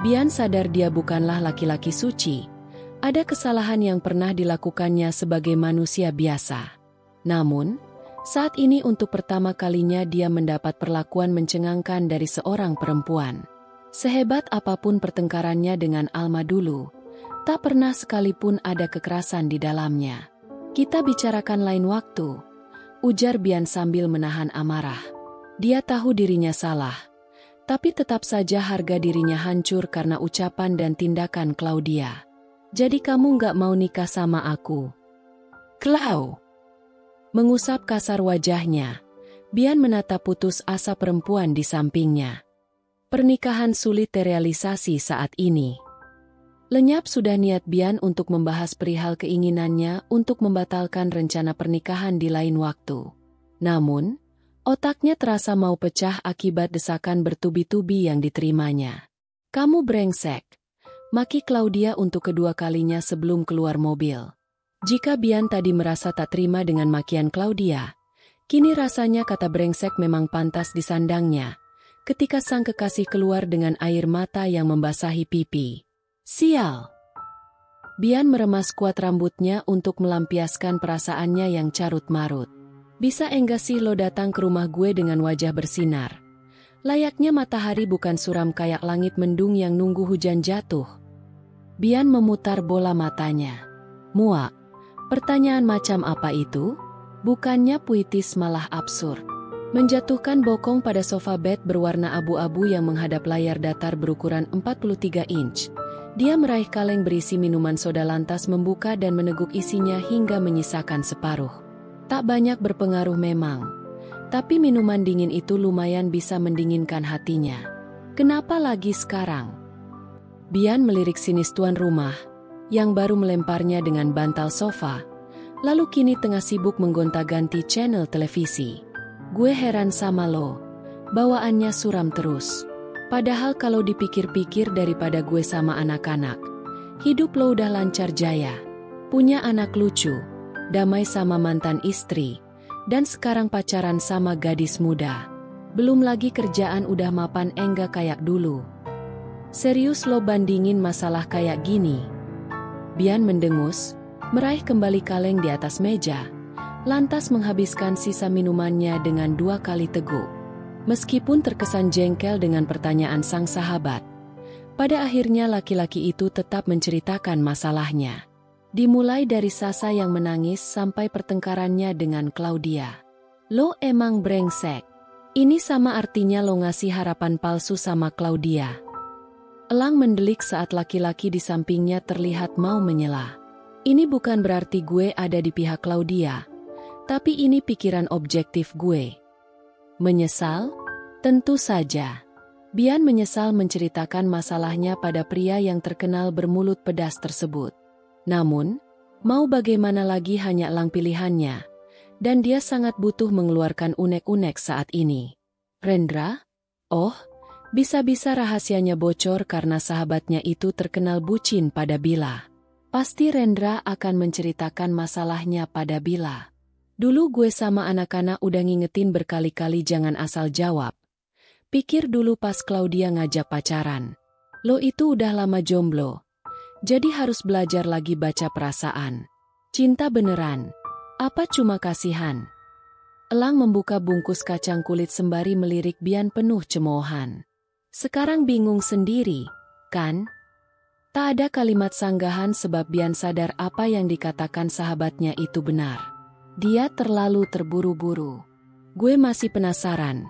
Bian sadar dia bukanlah laki-laki suci. Ada kesalahan yang pernah dilakukannya sebagai manusia biasa. Namun, saat ini untuk pertama kalinya dia mendapat perlakuan mencengangkan dari seorang perempuan. Sehebat apapun pertengkarannya dengan Alma dulu, tak pernah sekalipun ada kekerasan di dalamnya. Kita bicarakan lain waktu, ujar Bian sambil menahan amarah. Dia tahu dirinya salah, tapi tetap saja harga dirinya hancur karena ucapan dan tindakan Claudia. Jadi kamu gak mau nikah sama aku? Clau! Mengusap kasar wajahnya, Bian menatap putus asa perempuan di sampingnya. Pernikahan sulit terrealisasi saat ini. Lenyap sudah niat Bian untuk membahas perihal keinginannya untuk membatalkan rencana pernikahan di lain waktu. Namun, otaknya terasa mau pecah akibat desakan bertubi-tubi yang diterimanya. Kamu brengsek, maki Claudia untuk kedua kalinya sebelum keluar mobil. Jika Bian tadi merasa tak terima dengan makian Claudia, kini rasanya kata brengsek memang pantas disandangnya. Ketika sang kekasih keluar dengan air mata yang membasahi pipi. Sial! Bian meremas kuat rambutnya untuk melampiaskan perasaannya yang carut-marut. Bisa enggak sih lo datang ke rumah gue dengan wajah bersinar? Layaknya matahari bukan suram kayak langit mendung yang nunggu hujan jatuh. Bian memutar bola matanya. Muak, pertanyaan macam apa itu? Bukannya puitis malah absurd. Menjatuhkan bokong pada sofa bed berwarna abu-abu yang menghadap layar datar berukuran 43 inch. Dia meraih kaleng berisi minuman soda lantas membuka dan meneguk isinya hingga menyisakan separuh. Tak banyak berpengaruh memang, tapi minuman dingin itu lumayan bisa mendinginkan hatinya. Kenapa lagi sekarang? Bian melirik sinis tuan rumah, yang baru melemparnya dengan bantal sofa, lalu kini tengah sibuk menggonta-ganti channel televisi. Gue heran sama lo, bawaannya suram terus. Padahal kalau dipikir-pikir daripada gue sama anak-anak, hidup lo udah lancar jaya. Punya anak lucu, damai sama mantan istri, dan sekarang pacaran sama gadis muda. Belum lagi kerjaan udah mapan enggak kayak dulu. Serius lo bandingin masalah kayak gini? Bian mendengus, meraih kembali kaleng di atas meja. Lantas menghabiskan sisa minumannya dengan 2 kali teguk. Meskipun terkesan jengkel dengan pertanyaan sang sahabat, pada akhirnya laki-laki itu tetap menceritakan masalahnya. Dimulai dari Sasa yang menangis sampai pertengkarannya dengan Claudia. Lo emang brengsek. Ini sama artinya lo ngasih harapan palsu sama Claudia. Elang mendelik saat laki-laki di sampingnya terlihat mau menyela. Ini bukan berarti gue ada di pihak Claudia. Tapi ini pikiran objektif gue. Menyesal? Tentu saja. Bian menyesal menceritakan masalahnya pada pria yang terkenal bermulut pedas tersebut. Namun, mau bagaimana lagi hanya elang pilihannya. Dan dia sangat butuh mengeluarkan unek-unek saat ini. Rendra? Oh, bisa-bisa rahasianya bocor karena sahabatnya itu terkenal bucin pada Bila. Pasti Rendra akan menceritakan masalahnya pada Bila. Dulu gue sama anak-anak udah ngingetin berkali-kali jangan asal jawab. Pikir dulu pas Claudia ngajak pacaran. Lo itu udah lama jomblo. Jadi harus belajar lagi baca perasaan. Cinta beneran. Apa cuma kasihan? Elang membuka bungkus kacang kulit sembari melirik Bian penuh cemoohan. Sekarang bingung sendiri, kan? Tak ada kalimat sanggahan sebab Bian sadar apa yang dikatakan sahabatnya itu benar. Dia terlalu terburu-buru. Gue masih penasaran.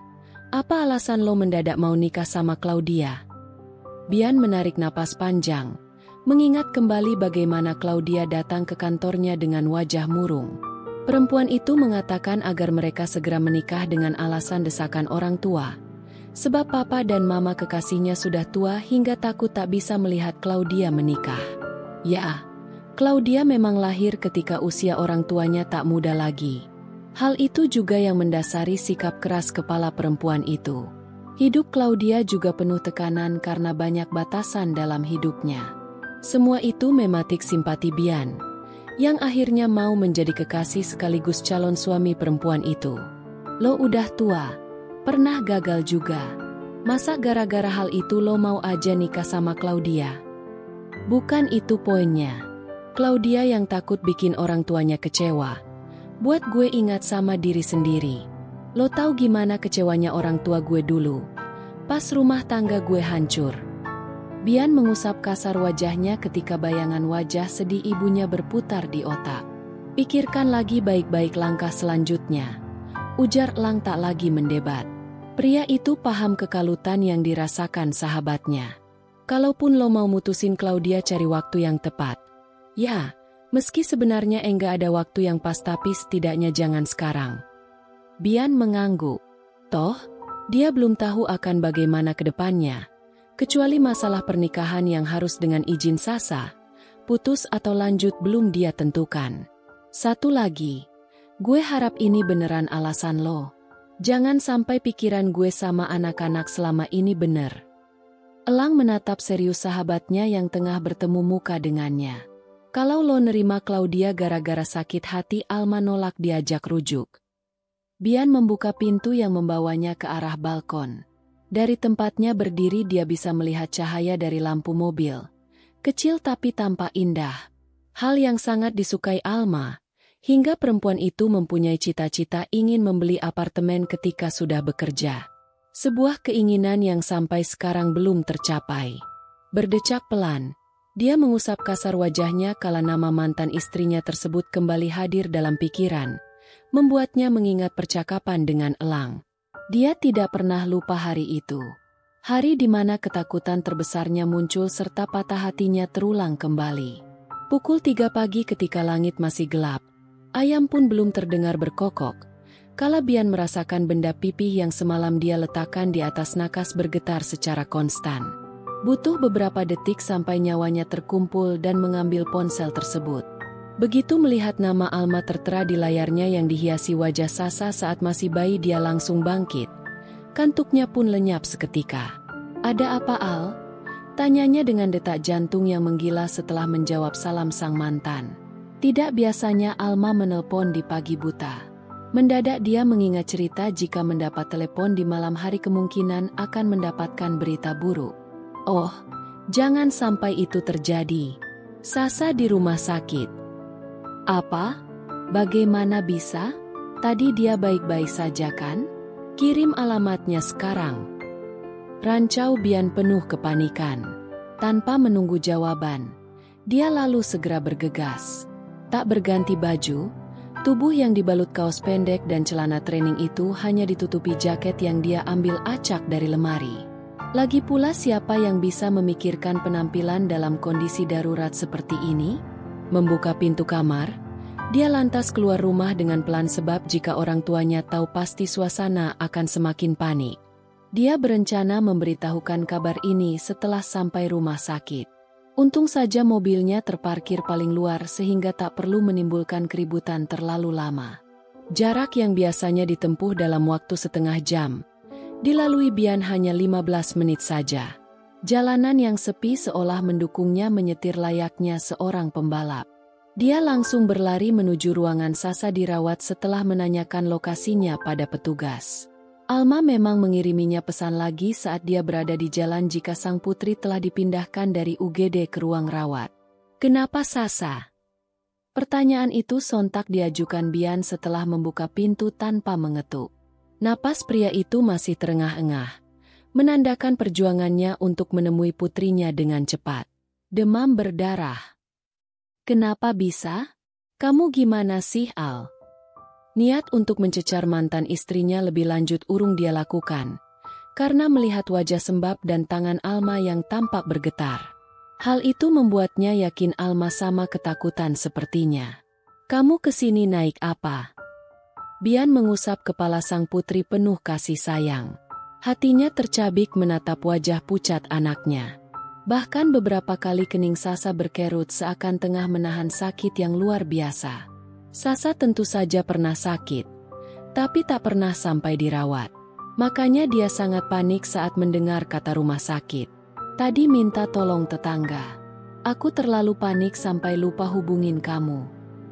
Apa alasan lo mendadak mau nikah sama Claudia? Bian menarik napas panjang, mengingat kembali bagaimana Claudia datang ke kantornya dengan wajah murung. Perempuan itu mengatakan agar mereka segera menikah dengan alasan desakan orang tua. Sebab papa dan mama kekasihnya sudah tua hingga takut tak bisa melihat Claudia menikah. Ya, Claudia memang lahir ketika usia orang tuanya tak muda lagi. Hal itu juga yang mendasari sikap keras kepala perempuan itu. Hidup Claudia juga penuh tekanan karena banyak batasan dalam hidupnya. Semua itu mematik simpati Bian, yang akhirnya mau menjadi kekasih sekaligus calon suami perempuan itu. Lo udah tua, pernah gagal juga. Masa gara-gara hal itu lo mau aja nikah sama Claudia? Bukan itu poinnya. Claudia yang takut bikin orang tuanya kecewa. Buat gue ingat sama diri sendiri. Lo tahu gimana kecewanya orang tua gue dulu? Pas rumah tangga gue hancur. Bian mengusap kasar wajahnya ketika bayangan wajah sedih ibunya berputar di otak. Pikirkan lagi baik-baik langkah selanjutnya. Ujar Elang tak lagi mendebat. Pria itu paham kekalutan yang dirasakan sahabatnya. Kalaupun lo mau mutusin Claudia, cari waktu yang tepat. Ya, meski sebenarnya enggak ada waktu yang pas, tapi setidaknya jangan sekarang. Bian mengangguk. Toh, dia belum tahu akan bagaimana ke depannya. Kecuali masalah pernikahan yang harus dengan izin Sasa. Putus atau lanjut belum dia tentukan. Satu lagi, gue harap ini beneran alasan lo. Jangan sampai pikiran gue sama anak-anak selama ini bener. Elang menatap serius sahabatnya yang tengah bertemu muka dengannya. Kalau lo nerima Claudia gara-gara sakit hati, Alma nolak diajak rujuk. Bian membuka pintu yang membawanya ke arah balkon. Dari tempatnya berdiri dia bisa melihat cahaya dari lampu mobil. Kecil tapi tampak indah. Hal yang sangat disukai Alma, hingga perempuan itu mempunyai cita-cita ingin membeli apartemen ketika sudah bekerja. Sebuah keinginan yang sampai sekarang belum tercapai. Berdecak pelan, dia mengusap kasar wajahnya kala nama mantan istrinya tersebut kembali hadir dalam pikiran, membuatnya mengingat percakapan dengan Elang. Dia tidak pernah lupa hari itu. Hari di mana ketakutan terbesarnya muncul serta patah hatinya terulang kembali. Pukul 3 pagi ketika langit masih gelap, ayam pun belum terdengar berkokok. Kala Bian merasakan benda pipih yang semalam dia letakkan di atas nakas bergetar secara konstan. Butuh beberapa detik sampai nyawanya terkumpul dan mengambil ponsel tersebut. Begitu melihat nama Alma tertera di layarnya yang dihiasi wajah Sasa saat masih bayi, dia langsung bangkit. Kantuknya pun lenyap seketika. Ada apa, Al? Tanyanya dengan detak jantung yang menggila setelah menjawab salam sang mantan. Tidak biasanya Alma menelpon di pagi buta. Mendadak dia mengingat cerita jika mendapat telepon di malam hari kemungkinan akan mendapatkan berita buruk. Oh, jangan sampai itu terjadi. Sasa di rumah sakit. Apa? Bagaimana bisa? Tadi dia baik-baik saja kan? Kirim alamatnya sekarang. Rancau Bian penuh kepanikan. Tanpa menunggu jawaban, dia lalu segera bergegas. Tak berganti baju, tubuh yang dibalut kaos pendek dan celana training itu hanya ditutupi jaket yang dia ambil acak dari lemari. Lagi pula siapa yang bisa memikirkan penampilan dalam kondisi darurat seperti ini? Membuka pintu kamar, dia lantas keluar rumah dengan pelan sebab jika orang tuanya tahu pasti suasana akan semakin panik. Dia berencana memberitahukan kabar ini setelah sampai rumah sakit. Untung saja mobilnya terparkir paling luar sehingga tak perlu menimbulkan keributan terlalu lama. Jarak yang biasanya ditempuh dalam waktu setengah jam, dilalui Bian hanya 15 menit saja. Jalanan yang sepi seolah mendukungnya menyetir layaknya seorang pembalap. Dia langsung berlari menuju ruangan Sasa dirawat setelah menanyakan lokasinya pada petugas. Alma memang mengiriminya pesan lagi saat dia berada di jalan jika sang putri telah dipindahkan dari UGD ke ruang rawat. Kenapa Sasa? Pertanyaan itu sontak diajukan Bian setelah membuka pintu tanpa mengetuk. Napas pria itu masih terengah-engah, menandakan perjuangannya untuk menemui putrinya dengan cepat. Demam berdarah. Kenapa bisa? Kamu gimana sih, Al? Niat untuk mencecar mantan istrinya lebih lanjut urung dia lakukan, karena melihat wajah sembab dan tangan Alma yang tampak bergetar. Hal itu membuatnya yakin Alma sama ketakutan sepertinya. Kamu kesini naik apa? Bian mengusap kepala sang putri penuh kasih sayang. Hatinya tercabik menatap wajah pucat anaknya. Bahkan beberapa kali kening Sasa berkerut seakan tengah menahan sakit yang luar biasa. Sasa tentu saja pernah sakit, tapi tak pernah sampai dirawat. Makanya dia sangat panik saat mendengar kata rumah sakit. Tadi minta tolong tetangga. Aku terlalu panik sampai lupa hubungin kamu.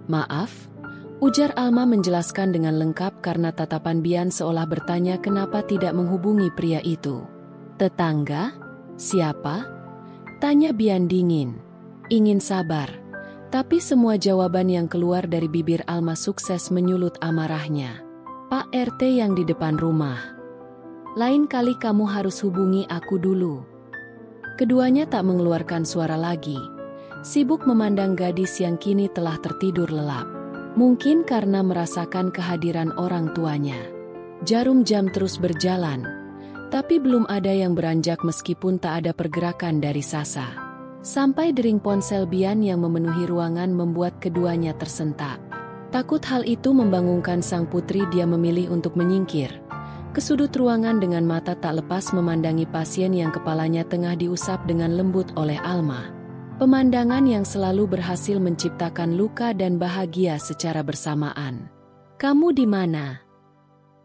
Maaf, ujar Alma menjelaskan dengan lengkap karena tatapan Bian seolah bertanya kenapa tidak menghubungi pria itu. Tetangga? Siapa? Tanya Bian dingin. Ingin sabar. Tapi semua jawaban yang keluar dari bibir Alma sukses menyulut amarahnya. Pak RT yang di depan rumah. Lain kali kamu harus hubungi aku dulu. Keduanya tak mengeluarkan suara lagi. Sibuk memandang gadis yang kini telah tertidur lelap. Mungkin karena merasakan kehadiran orang tuanya. Jarum jam terus berjalan. Tapi belum ada yang beranjak meskipun tak ada pergerakan dari Sasa. Sampai dering ponsel Bian yang memenuhi ruangan membuat keduanya tersentak. Takut hal itu membangunkan sang putri, dia memilih untuk menyingkir ke sudut ruangan dengan mata tak lepas memandangi pasien yang kepalanya tengah diusap dengan lembut oleh Alma. Pemandangan yang selalu berhasil menciptakan luka dan bahagia secara bersamaan. Kamu di mana?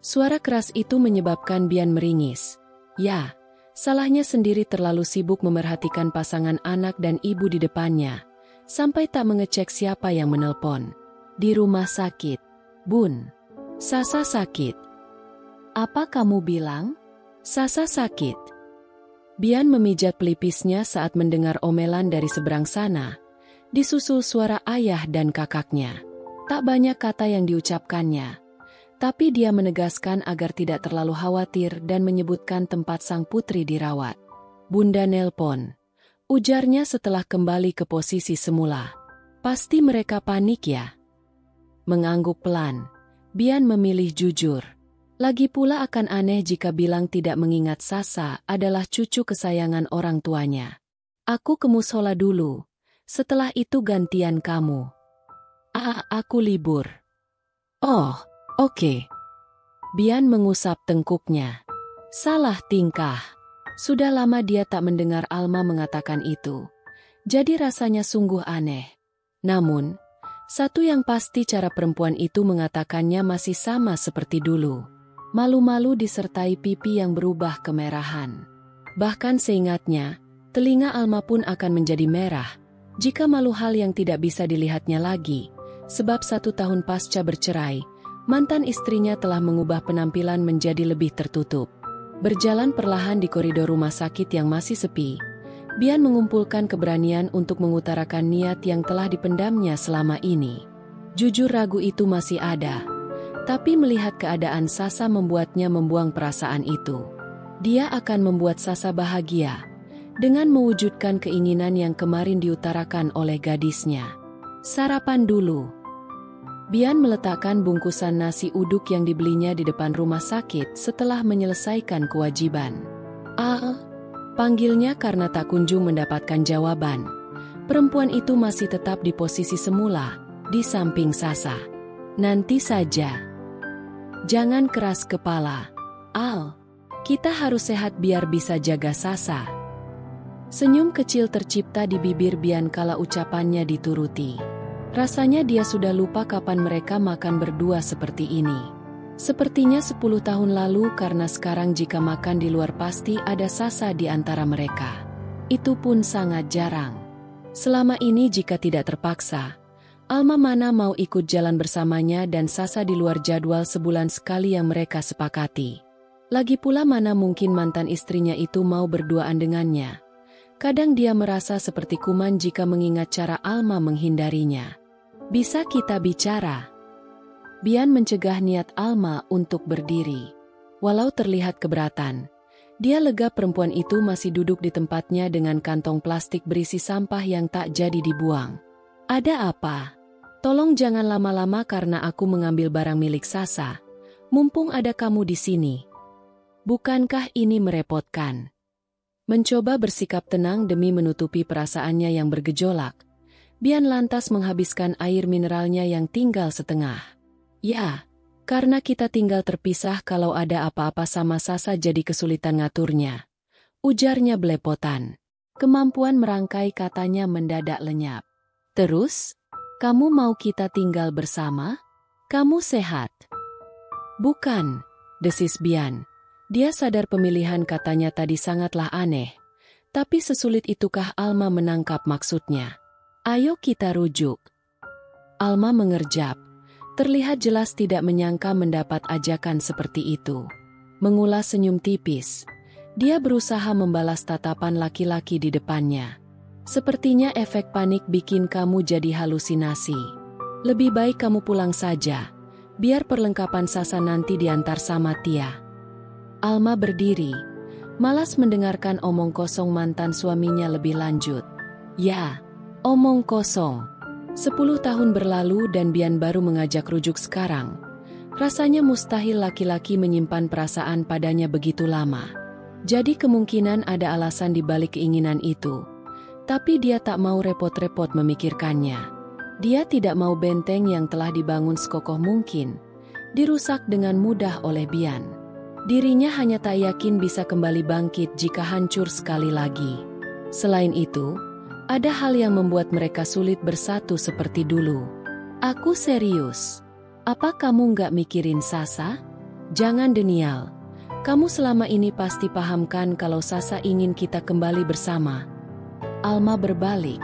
Suara keras itu menyebabkan Bian meringis. Ya, salahnya sendiri terlalu sibuk memerhatikan pasangan anak dan ibu di depannya, sampai tak mengecek siapa yang menelpon. Di rumah sakit. Bun. Sasa sakit. Apa kamu bilang? Sasa sakit. Bian memijat pelipisnya saat mendengar omelan dari seberang sana, disusul suara ayah dan kakaknya. Tak banyak kata yang diucapkannya. Tapi dia menegaskan agar tidak terlalu khawatir dan menyebutkan tempat sang putri dirawat. Bunda nelpon, ujarnya setelah kembali ke posisi semula. Pasti mereka panik ya? Mengangguk pelan, Bian memilih jujur. Lagi pula akan aneh jika bilang tidak mengingat Sasa adalah cucu kesayangan orang tuanya. Aku ke musola dulu, setelah itu gantian kamu. Aku libur. Oh. Oke. Bian mengusap tengkuknya. Salah tingkah. Sudah lama dia tak mendengar Alma mengatakan itu. Jadi rasanya sungguh aneh. Namun, satu yang pasti cara perempuan itu mengatakannya masih sama seperti dulu. Malu-malu disertai pipi yang berubah kemerahan. Bahkan seingatnya, telinga Alma pun akan menjadi merah jika malu hal yang tidak bisa dilihatnya lagi. Sebab 1 tahun pasca bercerai, mantan istrinya telah mengubah penampilan menjadi lebih tertutup. Berjalan perlahan di koridor rumah sakit yang masih sepi, Bian mengumpulkan keberanian untuk mengutarakan niat yang telah dipendamnya selama ini. Jujur ragu itu masih ada, tapi melihat keadaan Sasa membuatnya membuang perasaan itu. Dia akan membuat Sasa bahagia dengan mewujudkan keinginan yang kemarin diutarakan oleh gadisnya. Sarapan dulu. Bian meletakkan bungkusan nasi uduk yang dibelinya di depan rumah sakit setelah menyelesaikan kewajiban. Panggilnya karena tak kunjung mendapatkan jawaban. Perempuan itu masih tetap di posisi semula, di samping Sasa. Nanti saja. Jangan keras kepala. Al, kita harus sehat biar bisa jaga Sasa. Senyum kecil tercipta di bibir Bian kala ucapannya dituruti. Rasanya dia sudah lupa kapan mereka makan berdua seperti ini. Sepertinya 10 tahun lalu karena sekarang jika makan di luar pasti ada Sasa di antara mereka. Itu pun sangat jarang. Selama ini jika tidak terpaksa, Alma mana mau ikut jalan bersamanya dan Sasa di luar jadwal sebulan sekali yang mereka sepakati. Lagi pula mana mungkin mantan istrinya itu mau berduaan dengannya. Kadang dia merasa seperti kuman jika mengingat cara Alma menghindarinya. Bisa kita bicara? Bian mencegah niat Alma untuk berdiri. Walau terlihat keberatan, dia lega perempuan itu masih duduk di tempatnya dengan kantong plastik berisi sampah yang tak jadi dibuang. Ada apa? Tolong jangan lama-lama karena aku mengambil barang milik Sasa. Mumpung ada kamu di sini. Bukankah ini merepotkan? Mencoba bersikap tenang demi menutupi perasaannya yang bergejolak, Bian lantas menghabiskan air mineralnya yang tinggal setengah. Ya, karena kita tinggal terpisah kalau ada apa-apa sama Sasa jadi kesulitan ngaturnya. Ujarnya belepotan. Kemampuan merangkai katanya mendadak lenyap. Terus, kamu mau kita tinggal bersama? Kamu sehat? Bukan, desis Bian. Dia sadar pemilihan katanya tadi sangatlah aneh. Tapi sesulit itukah Alma menangkap maksudnya? Ayo kita rujuk. Alma mengerjap. Terlihat jelas tidak menyangka mendapat ajakan seperti itu. Mengulas senyum tipis, dia berusaha membalas tatapan laki-laki di depannya. Sepertinya efek panik bikin kamu jadi halusinasi. Lebih baik kamu pulang saja, biar perlengkapan Sasa nanti diantar sama Tia. Alma berdiri, malas mendengarkan omong kosong mantan suaminya lebih lanjut. Ya, omong kosong. 10 tahun berlalu dan Bian baru mengajak rujuk sekarang. Rasanya mustahil laki-laki menyimpan perasaan padanya begitu lama. Jadi kemungkinan ada alasan di balik keinginan itu. Tapi dia tak mau repot-repot memikirkannya. Dia tidak mau benteng yang telah dibangun sekokoh mungkin dirusak dengan mudah oleh Bian. Dirinya hanya tak yakin bisa kembali bangkit jika hancur sekali lagi. Selain itu, ada hal yang membuat mereka sulit bersatu seperti dulu. Aku serius. Apa kamu nggak mikirin Sasa? Jangan denial. Kamu selama ini pasti pahamkan kalau Sasa ingin kita kembali bersama. Alma berbalik.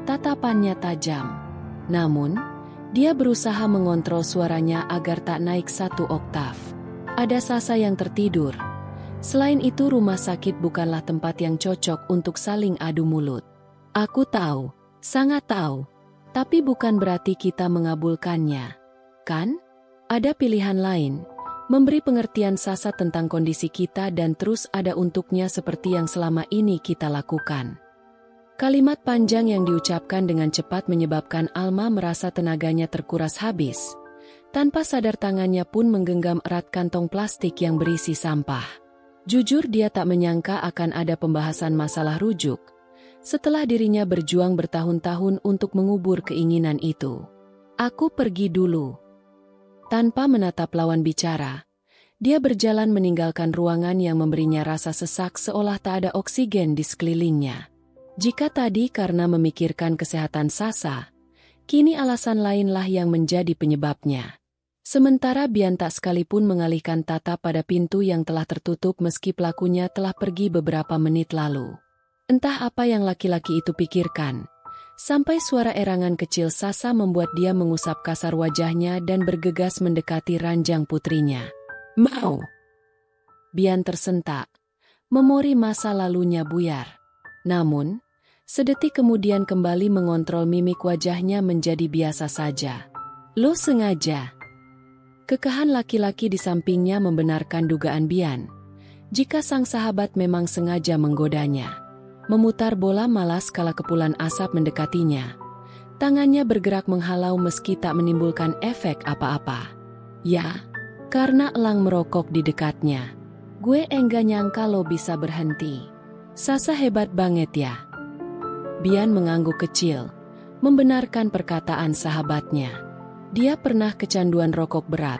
Tatapannya tajam. Namun, dia berusaha mengontrol suaranya agar tak naik 1 oktav. Ada Sasa yang tertidur. Selain itu rumah sakit bukanlah tempat yang cocok untuk saling adu mulut. Aku tahu, sangat tahu, tapi bukan berarti kita mengabulkannya. Kan? Ada pilihan lain, memberi pengertian Sasa tentang kondisi kita dan terus ada untuknya seperti yang selama ini kita lakukan. Kalimat panjang yang diucapkan dengan cepat menyebabkan Alma merasa tenaganya terkuras habis. Tanpa sadar tangannya pun menggenggam erat kantong plastik yang berisi sampah. Jujur dia tak menyangka akan ada pembahasan masalah rujuk. Setelah dirinya berjuang bertahun-tahun untuk mengubur keinginan itu. Aku pergi dulu. Tanpa menatap lawan bicara, dia berjalan meninggalkan ruangan yang memberinya rasa sesak seolah tak ada oksigen di sekelilingnya. Jika tadi karena memikirkan kesehatan Sasa, kini alasan lainlah yang menjadi penyebabnya. Sementara Bian tak sekalipun mengalihkan tatap pada pintu yang telah tertutup meski pelakunya telah pergi beberapa menit lalu. Entah apa yang laki-laki itu pikirkan. Sampai suara erangan kecil Sasa membuat dia mengusap kasar wajahnya dan bergegas mendekati ranjang putrinya. Mau! Bian tersentak. Memori masa lalunya buyar. Namun, sedetik kemudian kembali mengontrol mimik wajahnya menjadi biasa saja. Lo sengaja. Kekahan laki-laki di sampingnya membenarkan dugaan Bian. Jika sang sahabat memang sengaja menggodanya. Memutar bola malas kala kepulan asap mendekatinya. Tangannya bergerak menghalau meski tak menimbulkan efek apa-apa. Ya, karena elang merokok di dekatnya. Gue enggak nyangka lo bisa berhenti. Sasa hebat banget ya. Bian mengangguk kecil, membenarkan perkataan sahabatnya. Dia pernah kecanduan rokok berat.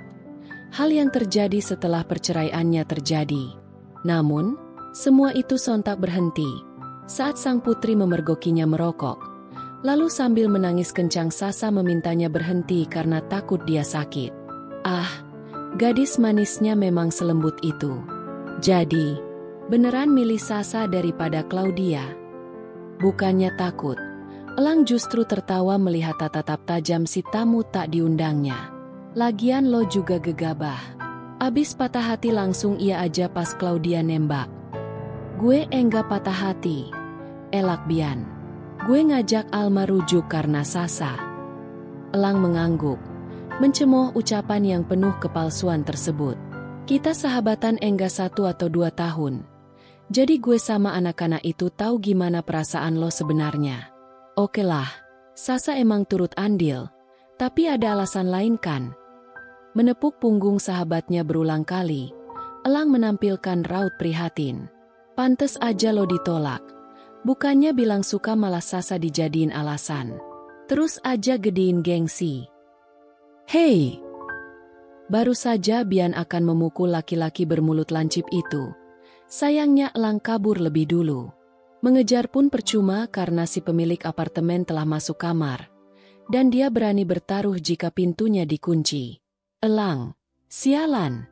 Hal yang terjadi setelah perceraiannya terjadi. Namun, semua itu sontak berhenti. Saat sang putri memergokinya merokok, Lalu sambil menangis kencang Sasa memintanya berhenti karena takut dia sakit. Ah, gadis manisnya memang selembut itu. Jadi, beneran milih Sasa daripada Claudia? Bukannya takut, Elang justru tertawa melihat tatap tajam si tamu tak diundangnya. Lagian lo juga gegabah. Abis patah hati langsung iya aja pas Claudia nembak. Gue enggak patah hati. Elak Bian. Gue ngajak Alma rujuk karena Sasa. Elang mengangguk, mencemooh ucapan yang penuh kepalsuan tersebut. Kita sahabatan enggak 1 atau 2 tahun. Jadi gue sama anak-anak itu tahu gimana perasaan lo sebenarnya. Oke lah, Sasa emang turut andil. Tapi ada alasan lain kan? Menepuk punggung sahabatnya berulang kali, Elang menampilkan raut prihatin. Pantes aja lo ditolak. Bukannya bilang suka malah Sasa dijadiin alasan. Terus aja gedein gengsi. Hei! Baru saja Bian akan memukul laki-laki bermulut lancip itu. Sayangnya Elang kabur lebih dulu. Mengejar pun percuma karena si pemilik apartemen telah masuk kamar. Dan dia berani bertaruh jika pintunya dikunci. Elang, sialan.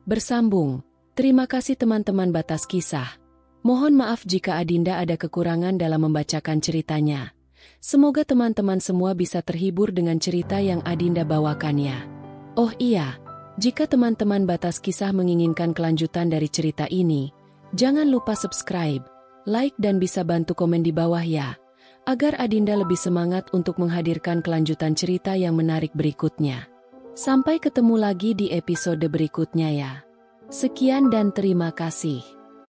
Bersambung, terima kasih teman-teman Batas Kisah. Mohon maaf jika Adinda ada kekurangan dalam membacakan ceritanya. Semoga teman-teman semua bisa terhibur dengan cerita yang Adinda bawakannya. Oh iya, jika teman-teman Batas Kisah menginginkan kelanjutan dari cerita ini, jangan lupa subscribe, like dan bisa bantu komen di bawah ya, agar Adinda lebih semangat untuk menghadirkan kelanjutan cerita yang menarik berikutnya. Sampai ketemu lagi di episode berikutnya ya. Sekian dan terima kasih.